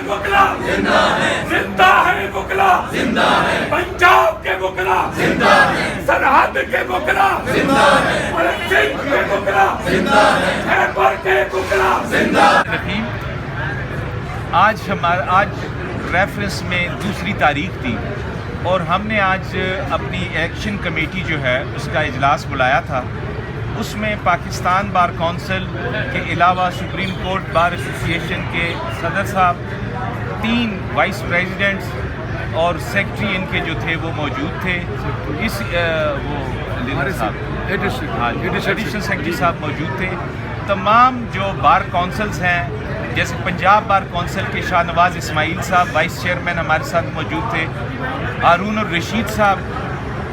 وکلا زندہ ہے، زندہ ہے وکلا زندہ ہے، پنجاب کے وکلا زندہ ہے، سرحد کے وکلا زندہ ہے، سندھ کے وکلا زندہ ہے، خیبر کے وکلا زندہ ہے۔ آج ریفرنس میں دوسری تاریخ تھی اور ہم نے آج اپنی ایکشن کمیٹی جو ہے اس کا اجلاس بلایا تھا۔ اس میں پاکستان بار کونسل کے علاوہ supreme court bar association کے صدر صاحب، 3 وائس پریزیڈنٹس اور سیکرٹری ان کے جو تھے وہ موجود تھے۔ ایڈیشنل سیکرٹری صاحب موجود تھے۔ تمام جو بار کونسلز ہیں، جیسے پنجاب بار کونسل کے شاہ نواز اسماعیل صاحب وائس چیئرمین ہمارے ساتھ موجود تھے، ہارون الرشید صاحب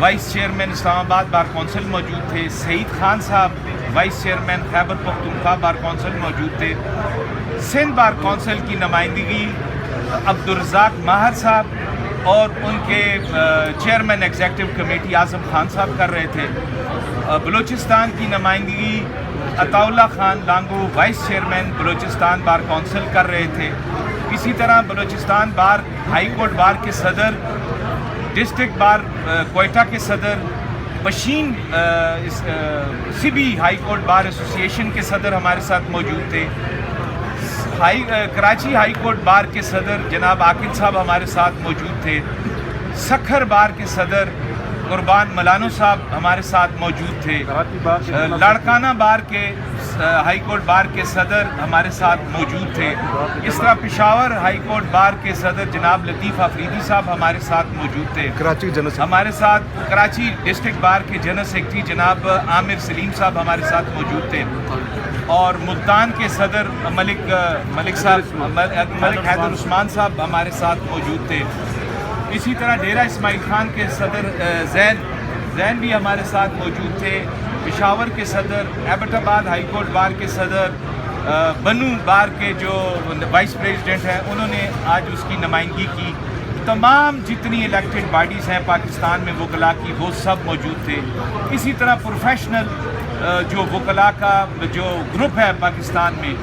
وائس چیئرمین اسلام آباد بار کونسل موجود تھے، سعید خان صاحب vice chairman Khyber Pakhtunkhwa bar council موجود تھے، سندھ بار کونسل کی نمائندگی عبدالرزاق ماہر صاحب اور ان کے chairman executive committee Azam Khan صاحب کر رہے تھے، بلوچستان کی نمائندگی Atta Ullah Khan Longo vice chairman Balochistan bar council کر رہے تھے۔ اسی طرح Balochistan bar high court bar کے صدر، ڈسٹرکٹ بار کوئٹہ کے صدر، Pishin Sibi high court bar association کے صدر ہمارے ساتھ موجود تھے، کراچی ہائی کورٹ بار کے صدر جناب عاقل صاحب ہمارے ساتھ موجود تھے، سکھر بار کے صدر قربان ملانو صاحب ہمارے ساتھ موجود تھے، لاڑکانہ بار کے ہائی کورٹ بار کے صدر ہمارے ساتھ موجود تھے۔ اس طرح پشاور ہائی کورٹ بار کے صدر جناب لطیف آفریدی صاحب ہمارے ساتھ موجود تھے۔ ہمارے ساتھ کراچی ڈسٹرکٹ بار کے جنرل سیکرٹری جناب عامر سلیم صاحب ہمارے ساتھ موجود تھے، اور ملتان کے صدر ملک حیدر عثمان صاحب ہمارے ساتھ موجود تھے۔ اسی طرح ڈیرہ اسماعیل خان کے صدر زین بھی ہمارے ساتھ موجود تھے، پشاور کے صدر، ایبٹ آباد ہائی کورٹ بار کے صدر، بنو بار کے جو وائس پریزیڈنٹ ہیں انہوں نے آج اس کی نمائندگی کی۔ تمام جتنی الیکٹڈ باڈیز ہیں پاکستان میں وکلاء کی وہ سب موجود تھے۔ اسی طرح پروفیشنل جو وکلاء کا جو گروپ ہے پاکستان میں،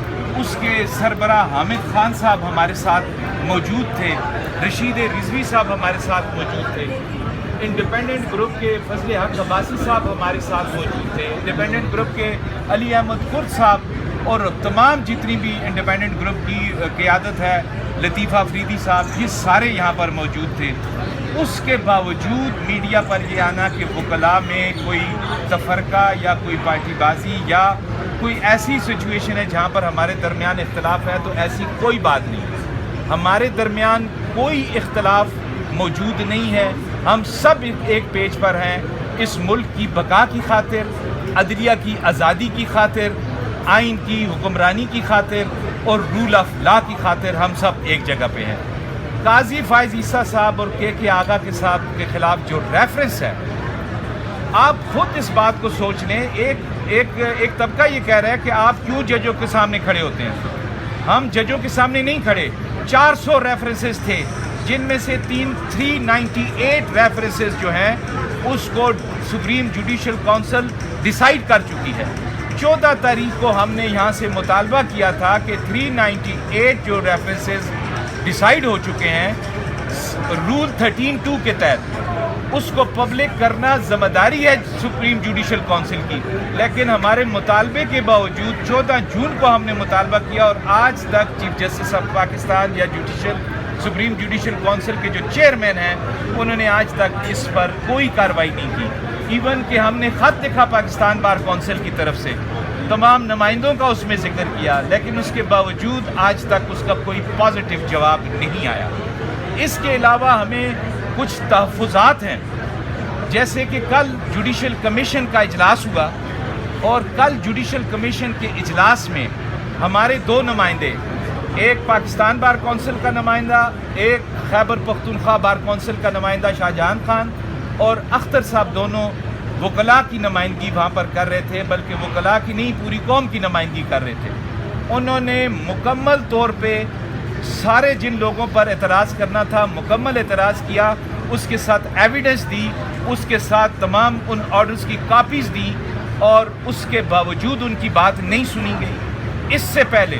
اس کے سربراہ حامد خان صاحب ہمارے ساتھ موجود تھے، رشید رضوی صاحب ہمارے ساتھ موجود تھے، انڈیپینڈنٹ گروپ کے فضل حق عباسی صاحب ہمارے ساتھ موجود تھے، انڈیپینڈنٹ گروپ کے علی احمد کرد صاحب اور تمام جتنی بھی انڈیپینڈنٹ گروپ کی قیادت ہے، لطیف آفریدی صاحب، یہ سارے یہاں پر موجود تھے۔ اس کے باوجود میڈیا پر یہ آنا کہ وکلاء میں کوئی تفرقہ یا کوئی پارٹی بازی یا کوئی ایسی سچویشن ہے جہاں پر ہمارے درمیان اختلاف ہے، تو ایسی کوئی بات نہیں۔ ہمارے درمیان کوئی اختلاف موجود نہیں ہے، ہم سب ایک پیج پر ہیں۔ اس ملک کی بقا کی خاطر، عدلیہ کی آزادی کی خاطر، آئین کی حکمرانی کی خاطر اور رول آف لا کی خاطر ہم سب ایک جگہ پہ ہیں۔ قاضی فائز عیسیٰ صاحب اور کے آغا کے صاحب کے خلاف جو ریفرنس ہے، آپ خود اس بات کو سوچ لیں۔ ایک طبقہ یہ کہہ رہا ہے کہ آپ کیوں ججوں کے سامنے کھڑے ہوتے ہیں؟ ہم ججوں کے سامنے نہیں کھڑے۔ 400 ریفرنسز تھے، جن میں سے 398 ریفرنسز جو ہیں اس کو سپریم جوڈیشل کونسل ڈیسائیڈ کر چکی ہے۔ 14 تاریخ کو ہم نے یہاں سے مطالبہ کیا تھا کہ 398 جو ریفرنسز ڈیسائیڈ ہو چکے ہیں رول 13(2) کے تحت، اس کو پبلک کرنا ذمہ داری ہے سپریم جوڈیشل کونسل کی، لیکن ہمارے مطالبے کے باوجود 14 جون کو ہم نے مطالبہ کیا اور آج تک چیف جسٹس آف پاکستان یا سپریم جوڈیشل کونسل کے جو چیئرمین ہیں انہوں نے آج تک اس پر کوئی کارروائی نہیں کی۔ ایون کہ ہم نے خط لکھا پاکستان بار کونسل کی طرف سے، تمام نمائندوں کا اس میں ذکر کیا، لیکن اس کے باوجود آج تک اس کا کوئی پازیٹیو جواب نہیں آیا۔ اس کے علاوہ ہمیں کچھ تحفظات ہیں، جیسے کہ کل جوڈیشل کمیشن کا اجلاس ہوا اور کل جوڈیشل کمیشن کے اجلاس میں ہمارے 2 نمائندے، ایک پاکستان بار کونسل کا نمائندہ، ایک خیبر پختونخوا بار کونسل کا نمائندہ شاہجہان خان اور اختر صاحب، دونوں وکلاء کی نمائندگی وہاں پر کر رہے تھے، بلکہ وکلاء کی نہیں پوری قوم کی نمائندگی کر رہے تھے۔ انہوں نے مکمل طور پہ سارے جن لوگوں پر اعتراض کرنا تھا مکمل اعتراض کیا، اس کے ساتھ ایویڈنس دی، اس کے ساتھ تمام ان آرڈرز کی کاپیز دی، اور اس کے باوجود ان کی بات نہیں سنی گئی۔ اس سے پہلے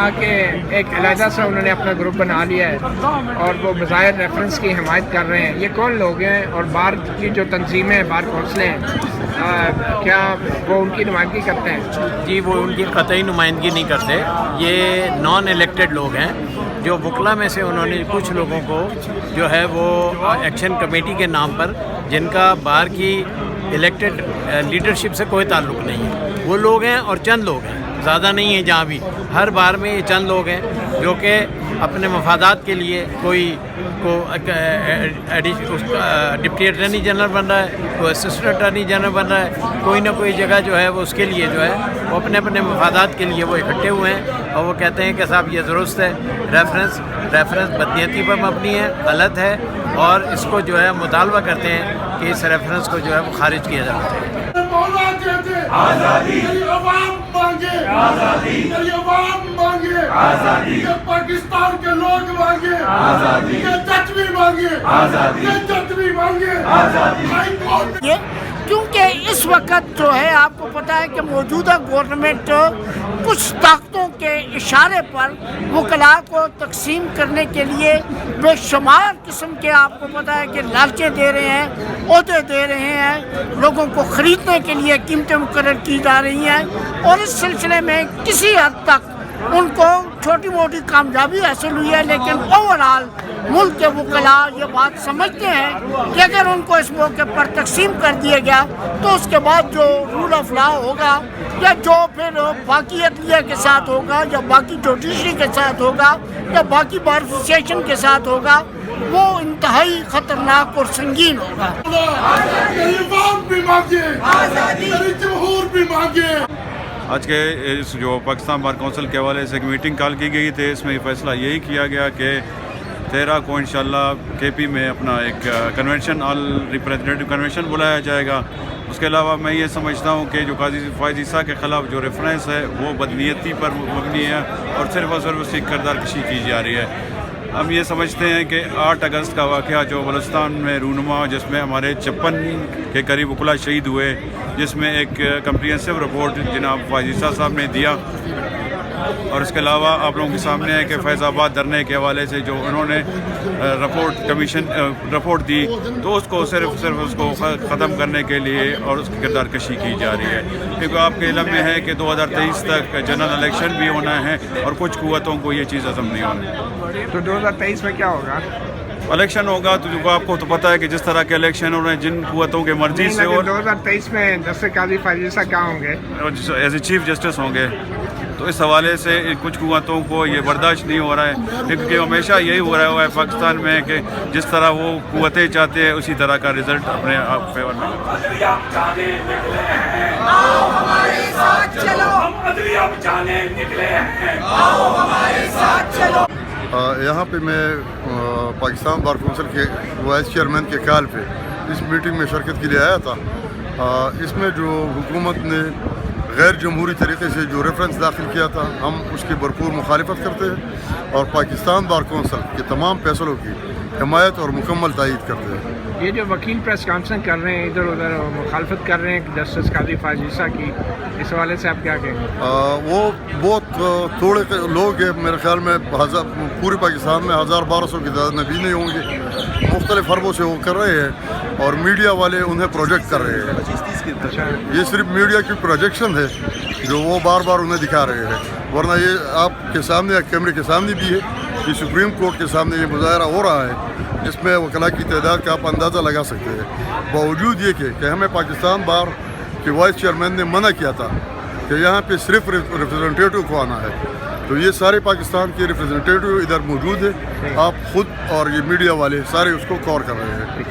آ کے ایک علیحدہ سے انہوں نے اپنا گروپ بنا لیا ہے اور وہ بظاہر ریفرنس کی حمایت کر رہے ہیں، یہ کون لوگ ہیں؟ اور بار کی جو تنظیمیں بار کونسلیں ہیں کیا وہ ان کی نمائندگی کرتے ہیں؟ جی وہ ان کی قطعی نمائندگی نہیں کرتے، یہ نان الیکٹڈ لوگ ہیں جو وکلا میں سے انہوں نے کچھ لوگوں کو جو ہے وہ ایکشن کمیٹی کے نام پر، جن کا بار کی الیکٹڈ لیڈرشپ سے کوئی تعلق نہیں ہے، وہ لوگ ہیں اور چند لوگ ہیں، زیادہ نہیں ہیں جہاں بھی، ہر بار میں یہ چند لوگ ہیں جو کہ اپنے مفادات کے لیے کوئی ڈپٹی اٹارنی جنرل بن رہا ہے، کوئی اسسٹنٹ اٹارنی جنرل بن رہا ہے، کوئی نہ کوئی جگہ جو ہے وہ اس کے لیے جو ہے وہ اپنے اپنے مفادات کے لیے وہ اکٹھے ہوئے ہیں اور وہ کہتے ہیں کہ صاحب یہ درست ہے، ریفرنس بدنیتی پر مبنی ہے، غلط ہے، اور اس کو جو ہے مطالبہ کرتے ہیں کہ اس ریفرنس کو جو ہے وہ خارج کیا جانا چاہیے۔ آزادی عوام مانگے، آزادی عوام مانگے، آزادی پاکستان کے لوگ مانگے، آزادی جج بھی مانگے، آزادی جج بھی مانگے، آزادی۔ کیونکہ اس وقت جو ہے آپ کو پتہ ہے کہ موجودہ گورنمنٹ کچھ طاقتوں کے اشارے پر وکلاء کو تقسیم کرنے کے لیے بے شمار قسم کے آپ کو پتہ ہے کہ لالچیں دے رہے ہیں، عہدے دے رہے ہیں، لوگوں کو خریدنے کے لیے قیمتیں مقرر کی جا رہی ہیں، اور اس سلسلے میں کسی حد تک ان کو چھوٹی موٹی کامیابی حاصل ہوئی ہے، لیکن اوورآل ملک کے وکلاء یہ بات سمجھتے ہیں کہ اگر ان کو اس موقع پر تقسیم کر دیا گیا تو اس کے بعد جو رول آف لا ہوگا یا جو پھر باقی عدلیہ کے ساتھ ہوگا یا باقی جوڈیشری کے ساتھ ہوگا یا باقی بار ایسوسیشن کے ساتھ ہوگا وہ انتہائی خطرناک اور سنگین ہوگا۔ عوام بھی مانگے، آزادی جمہور بھی مانگے۔ آج کے اس جو پاکستان بار کونسل کے حوالے سے ایک میٹنگ کال کی گئی تھی، اس میں یہ فیصلہ یہی کیا گیا کہ 13 کو انشاءاللہ کے پی میں اپنا ایک کنونشن آل ریپریزنٹیٹیو کنونشن بلایا جائے گا۔ اس کے علاوہ میں یہ سمجھتا ہوں کہ جو قاضی فائز عیسیٰ کے خلاف جو ریفرنس ہے وہ بدنیتی پر مبنی ہے اور صرف اس کی کردار کشی کی جا رہی ہے۔ ہم یہ سمجھتے ہیں کہ 8 اگست کا واقعہ جو بلوچستان میں رونما، جس میں ہمارے 56 کے قریب وکلا شہید ہوئے، جس میں ایک کمپریہنسو رپورٹ جناب فائز عیسیٰ صاحب نے دیا، اور اس کے علاوہ آپ لوگوں کے سامنے ہے کہ فیض آباد دھرنے کے حوالے سے جو انہوں نے رپورٹ دی، تو اس کو صرف اس کو ختم کرنے کے لیے اور اس کی کردار کشی کی جا رہی ہے، کیونکہ آپ کے علم میں ہے کہ 2023 تک جنرل الیکشن بھی ہونا ہے اور کچھ قوتوں کو یہ چیز عزم نہیں ہونا۔ تو 2023 میں کیا ہوگا؟ الیکشن ہوگا تو آپ کو تو پتہ ہے کہ جس طرح کے الیکشن ہو رہے ہیں جن قوتوں کے مرضی سے، اور 2023 میں جسٹس قاضی فائز عیسیٰ کیا ہوں گے؟ ایز اے چیف جسٹس ہوں گے، تو اس حوالے سے کچھ قوتوں کو یہ برداشت نہیں ہو رہا ہے، کیونکہ ہمیشہ یہی ہو رہا ہوا ہے پاکستان میں کہ جس طرح وہ قوتیں چاہتے ہیں اسی طرح کا رزلٹ اپنے آپ فیور میں۔ یہاں پہ میں پاکستان بار کونسل کے وائس چیئرمین کے کال پہ اس میٹنگ میں شرکت کے لیے آیا تھا۔ اس میں جو حکومت نے غیر جمہوری طریقے سے جو ریفرنس داخل کیا تھا، ہم اس کی بھرپور مخالفت کرتے ہیں اور پاکستان بار کونسل کے تمام فیصلوں کی حمایت اور مکمل تائید کرتے ہیں۔ یہ جو وکیل پریس کانفرنس کر رہے ہیں ادھر ادھر مخالفت کر رہے ہیں جسٹس قاضی فائز عیسیٰ کی، اس حوالے سے آپ کیا کہیں؟ وہ بہت تھوڑے لوگ ہیں، میرے خیال میں پورے پاکستان میں 1000-1200 کی تعداد میں بھی نہیں ہوں گے، مختلف حربوں سے وہ کر رہے ہیں اور میڈیا والے انہیں پروجیکٹ کر رہے ہیں۔ یہ صرف میڈیا کی پروجیکشن ہے جو وہ بار بار انہیں دکھا رہے ہیں، ورنہ یہ آپ کے سامنے کیمرے کے سامنے بھی ہے کہ سپریم کورٹ کے سامنے یہ مظاہرہ ہو رہا ہے جس میں وکلاء کی تعداد کا آپ اندازہ لگا سکتے ہیں۔ باوجود یہ کہ ہمیں پاکستان بار کے وائس چیئرمین نے منع کیا تھا کہ یہاں پہ صرف ریپریزنٹیٹیو کو آنا ہے، تو یہ سارے پاکستان کے ریپریزنٹیٹیو ادھر موجود ہیں، آپ خود اور یہ میڈیا والے سارے اس کو کور کر رہے ہیں۔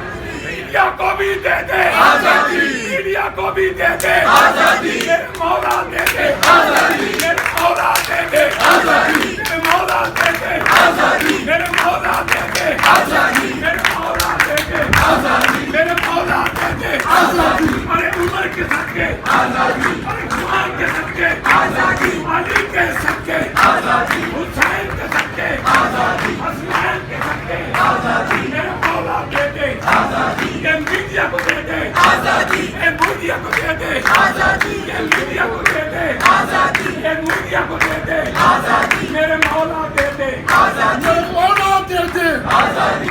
میڈیا کو بھی دے دے آزادی، میڈیا کو بھی دے دے آزادی، میرے مولا دے دے آزادی، میرے مولا دے دے آزادی، میرے مولا دے دے آزادی، میرے مولا دے دے آزادی۔